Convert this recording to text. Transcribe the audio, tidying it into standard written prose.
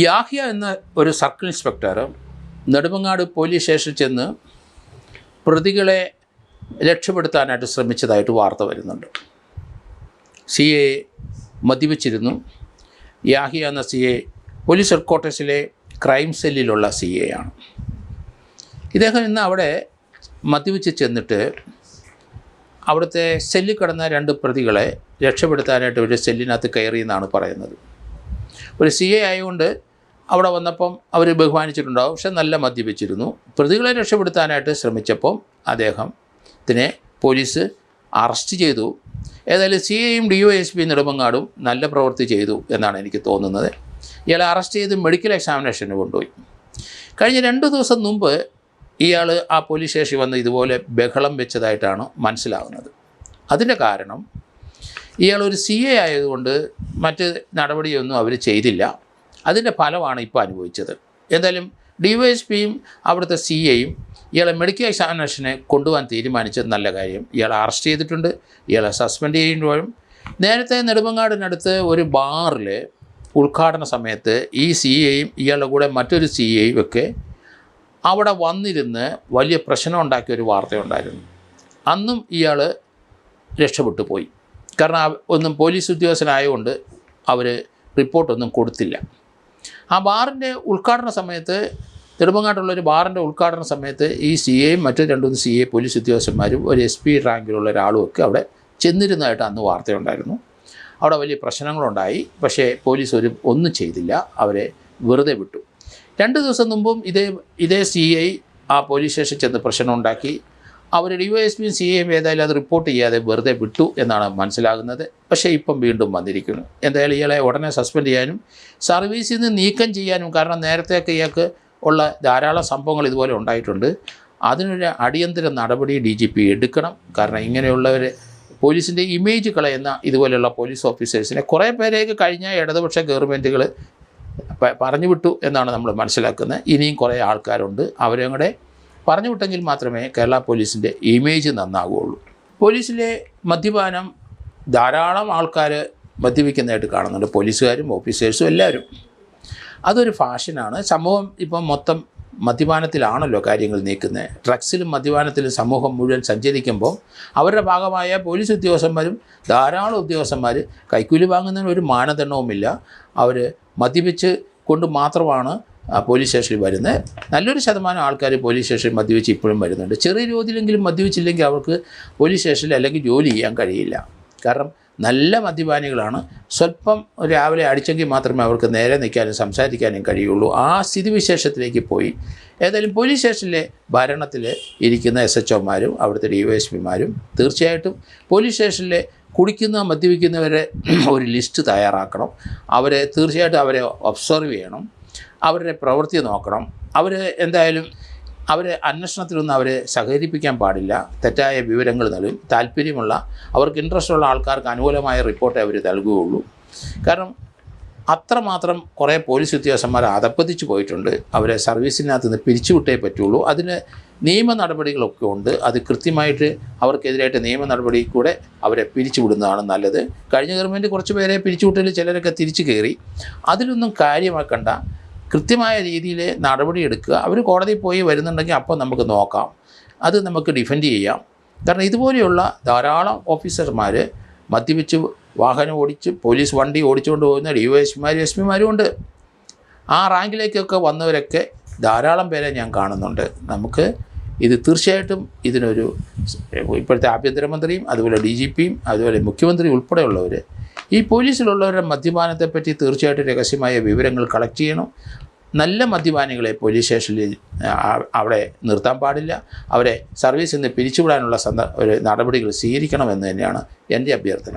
യാഹ്യ എന്ന ഒരു circle inspector Nedumangad police സ്റ്റേഷനിൽ ചെന്ന് പ്രതികളെ രക്ഷപ്പെടുത്താനായിട്ട് ശ്രമിച്ചതായിട്ട് വാർത്ത വരുന്നുണ്ട്. CA മദ്യപിച്ചിരുന്നു. യാഹ്യ എന്ന CA പോലീസ് ഹെഡ്ക്വാർട്ടേഴ്സിലെ ക്രൈം സെല്ലിലുള്ള CA ആണ്. ഇദ്ദേഹം ഇന്ന് അവിടെ മദ്യപിച്ച് ചെന്നിട്ട് അവിടുത്തെ സെല്ലിൽ കിടന്ന 2 പ്രതികളെ രക്ഷപ്പെടുത്താനായിട്ട് ഒരു സെല്ലിനകത്ത് കയറിയെന്നാണ് പറയുന്നത്. ഒരു CA ആയതുകൊണ്ട് അവിടെ വന്നപ്പം അവർ ബഹുമാനിച്ചിട്ടുണ്ടാവും. പക്ഷെ നല്ല മദ്യപിച്ചിരുന്നു. പ്രതികളെ രക്ഷപ്പെടുത്താനായിട്ട് ശ്രമിച്ചപ്പം അദ്ദേഹത്തിനെ പോലീസ് അറസ്റ്റ് ചെയ്തു. ഏതായാലും CAയും DYSP നെടുമങ്ങാടും നല്ല പ്രവൃത്തി ചെയ്തു എന്നാണ് എനിക്ക് തോന്നുന്നത്. ഇയാളെ അറസ്റ്റ് ചെയ്ത് മെഡിക്കൽ എക്സാമിനേഷന് കൊണ്ടുപോയി. കഴിഞ്ഞ 2 ദിവസം മുമ്പ് ഇയാൾ ആ പോലീസ് സ്റ്റേഷനിൽ വന്ന് ഇതുപോലെ ബഹളം വെച്ചതായിട്ടാണ് മനസ്സിലാകുന്നത്. അതിൻ്റെ കാരണം ഇയാളൊരു CA ആയതുകൊണ്ട് മറ്റ് നടപടിയൊന്നും അവർ ചെയ്തില്ല. അതിൻ്റെ ഫലമാണ് ഇപ്പോൾ അനുഭവിച്ചത്. എന്തായാലും DYSPയും അവിടുത്തെ CAയും ഇയാളെ മെഡിക്കൽ എക്സാമിനേഷനെ കൊണ്ടുപോകാൻ തീരുമാനിച്ചത് നല്ല കാര്യം. ഇയാളെ അറസ്റ്റ് ചെയ്തിട്ടുണ്ട്. ഇയാളെ സസ്പെൻഡ് ചെയ്യുമ്പോഴും നേരത്തെ നെടുമങ്ങാടിനടുത്ത് ഒരു ബാറിൽ ഉദ്ഘാടന സമയത്ത് ഈ CAയും ഇയാളുടെ കൂടെ മറ്റൊരു CAയും ഒക്കെ അവിടെ വന്നിരുന്ന് വലിയ പ്രശ്നം ഉണ്ടാക്കിയ ഒരു വാർത്തയുണ്ടായിരുന്നു. അന്നും ഇയാൾ രക്ഷപ്പെട്ടു പോയി. കാരണം ഒന്നും പോലീസ് ഉദ്യോഗസ്ഥനായതുകൊണ്ട് അവർ റിപ്പോർട്ടൊന്നും കൊടുത്തില്ല. ആ ബാറിൻ്റെ ഉദ്ഘാടന സമയത്ത് നെടുമങ്ങാട്ടുള്ളൊരു ബാറിൻ്റെ ഉദ്ഘാടന സമയത്ത് ഈ CAയും മറ്റു 2-3 CA പോലീസ് ഉദ്യോഗസ്ഥന്മാരും ഒരു SP റാങ്കിലുള്ള ഒരാളും ഒക്കെ അവിടെ ചെന്നിരുന്നതായിട്ട് അന്ന് വാർത്തയുണ്ടായിരുന്നു. അവിടെ വലിയ പ്രശ്നങ്ങളുണ്ടായി. പക്ഷേ പോലീസ് ഒന്നും ചെയ്തില്ല. അവരെ വെറുതെ വിട്ടു. 2 ദിവസം മുമ്പും ഇതേ CA ആ പോലീസ് സ്റ്റേഷനിൽ ചെന്ന് പ്രശ്നമുണ്ടാക്കി. അവർ DYSPയും CAയും ഏതായാലും അത് റിപ്പോർട്ട് ചെയ്യാതെ വെറുതെ വിട്ടു എന്നാണ് മനസ്സിലാകുന്നത്. പക്ഷേ ഇപ്പം വീണ്ടും വന്നിരിക്കുന്നു. എന്തായാലും ഇയാളെ ഉടനെ സസ്പെൻഡ് ചെയ്യാനും സർവീസിൽ നിന്ന് നീക്കം ചെയ്യാനും, കാരണം നേരത്തെയൊക്കെ ഇയാൾക്ക് ഉള്ള ധാരാളം സംഭവങ്ങൾ ഇതുപോലെ ഉണ്ടായിട്ടുണ്ട്. അതിനൊരു അടിയന്തര നടപടി DGP എടുക്കണം. കാരണം ഇങ്ങനെയുള്ളവർ പോലീസിൻ്റെ ഇമേജ് കളയുന്ന ഇതുപോലെയുള്ള പോലീസ് ഓഫീസേഴ്സിനെ കുറേ പേരെയൊക്കെ കഴിഞ്ഞ ഇടതുപക്ഷ ഗവൺമെൻറ്റുകൾ പറഞ്ഞു വിട്ടു എന്നാണ് നമ്മൾ മനസ്സിലാക്കുന്നത്. ഇനിയും കുറേ ആൾക്കാരുണ്ട്. അവരെ കൂടെ പറഞ്ഞു വിട്ടെങ്കിൽ മാത്രമേ കേരള പോലീസിൻ്റെ ഇമേജ് നന്നാകുകയുള്ളൂ. പോലീസിലെ മദ്യപാനം ധാരാളം ആൾക്കാർ മദ്യപിക്കുന്നതായിട്ട് കാണുന്നുണ്ട്. പോലീസുകാരും ഓഫീസേഴ്സും എല്ലാവരും. അതൊരു ഫാഷനാണ്. സമൂഹം ഇപ്പം മൊത്തം മദ്യപാനത്തിലാണല്ലോ കാര്യങ്ങൾ നീക്കുന്നത്. ഡ്രഗ്സിലും മദ്യപാനത്തിലും സമൂഹം മുഴുവൻ സഞ്ചരിക്കുമ്പോൾ അവരുടെ ഭാഗമായ പോലീസ് ഉദ്യോഗസ്ഥന്മാരും ധാരാളം ഉദ്യോഗസ്ഥന്മാർ കൈക്കൂലി വാങ്ങുന്നതിന് ഒരു മാനദണ്ഡവുമില്ല. അവർ മദ്യപിച്ച് കൊണ്ട് മാത്രമാണ് പോലീസ് സ്റ്റേഷനിൽ വരുന്നത്. നല്ലൊരു ശതമാനം ആൾക്കാർ പോലീസ് സ്റ്റേഷനിൽ മദ്യപിച്ച് ഇപ്പോഴും വരുന്നുണ്ട്. ചെറിയ തോതിലെങ്കിലും മദ്യപിച്ചില്ലെങ്കിൽ അവർക്ക് പോലീസ് സ്റ്റേഷനിൽ അല്ലെങ്കിൽ ജോലി ചെയ്യാൻ കഴിയില്ല. കാരണം നല്ല മദ്യപാനികളാണ്. സ്വല്പം രാവിലെ അടിച്ചെങ്കിൽ മാത്രമേ അവർക്ക് നേരെ നിൽക്കാനും സംസാരിക്കാനും കഴിയുള്ളൂ. ആ സ്ഥിതിവിശേഷത്തിലേക്ക് പോയി. ഏതായാലും പോലീസ് സ്റ്റേഷനിലെ ഭരണത്തിൽ ഇരിക്കുന്ന SHOമാരും അവിടുത്തെ DYSPമാരും തീർച്ചയായിട്ടും പോലീസ് സ്റ്റേഷനിലെ കുടിക്കുന്ന മദ്യപിക്കുന്നവരെ ഒരു ലിസ്റ്റ് തയ്യാറാക്കണം. തീർച്ചയായിട്ടും അവരെ ഒബ്സർവ് ചെയ്യണം. അവരുടെ പ്രവൃത്തി നോക്കണം. എന്തായാലും അന്വേഷണത്തിലൊന്നും അവരെ സഹകരിപ്പിക്കാൻ പാടില്ല. തെറ്റായ വിവരങ്ങൾ നൽകും. താല്പര്യമുള്ള അവർക്ക് ഇൻട്രസ്റ്റ് ഉള്ള ആൾക്കാർക്ക് അനുകൂലമായ റിപ്പോർട്ടേ അവർ നൽകുകയുള്ളൂ. കാരണം അത്രമാത്രം കുറേ പോലീസ് ഉദ്യോഗസ്ഥന്മാർ അധപ്പതിച്ച് പോയിട്ടുണ്ട്. അവരെ സർവീസിനകത്ത് നിന്ന് പിരിച്ചുവിട്ടേ പറ്റുള്ളൂ. അതിന് നിയമ നടപടികളൊക്കെ ഉണ്ട്. അത് കൃത്യമായിട്ട് അവർക്കെതിരായിട്ട് നിയമ നടപടി കൂടെ അവരെ പിരിച്ചുവിടുന്നതാണ് നല്ലത്. കഴിഞ്ഞ ഗവൺമെൻറ് കുറച്ച് പേരെ പിരിച്ചുവിട്ടതിൽ ചിലരൊക്കെ തിരിച്ചു കയറി. അതിലൊന്നും കാര്യമാക്കണ്ട. കൃത്യമായ രീതിയിൽ നടപടിയെടുക്കുക. അവർ കോടതിയിൽ പോയി വരുന്നുണ്ടെങ്കിൽ അപ്പോൾ നമുക്ക് നോക്കാം. അത് നമുക്ക് ഡിഫെൻഡ് ചെയ്യാം. കാരണം ഇതുപോലെയുള്ള ധാരാളം ഓഫീസർമാർ മദ്യപിച്ച് വാഹനം ഓടിച്ച് പോലീസ് വണ്ടി ഓടിച്ചുകൊണ്ട് പോകുന്ന DYSPമാരും SPമാരും ഉണ്ട്. ആ റാങ്കിലേക്കൊക്കെ വന്നവരൊക്കെ ധാരാളം പേരെ ഞാൻ കാണുന്നുണ്ട്. നമുക്ക് ഇത് തീർച്ചയായിട്ടും ഇതിനൊരു ഇപ്പോഴത്തെ ആഭ്യന്തരമന്ത്രിയും അതുപോലെ DGPയും അതുപോലെ മുഖ്യമന്ത്രി ഉൾപ്പെടെയുള്ളവർ ഈ പോലീസിലുള്ളവരുടെ മദ്യപാനത്തെപ്പറ്റി തീർച്ചയായിട്ടും രഹസ്യമായ വിവരങ്ങൾ കളക്ട് ചെയ്യണം. നല്ല മദ്യപാനികളെ പോലീസ് സ്റ്റേഷനിൽ അവിടെ നിർത്താൻ പാടില്ല. അവരെ സർവീസിൽ നിന്ന് പിരിച്ചുവിടാനുള്ള ഒരു നടപടികൾ സ്വീകരിക്കണമെന്ന് തന്നെയാണ് എൻ്റെ അഭ്യർത്ഥന.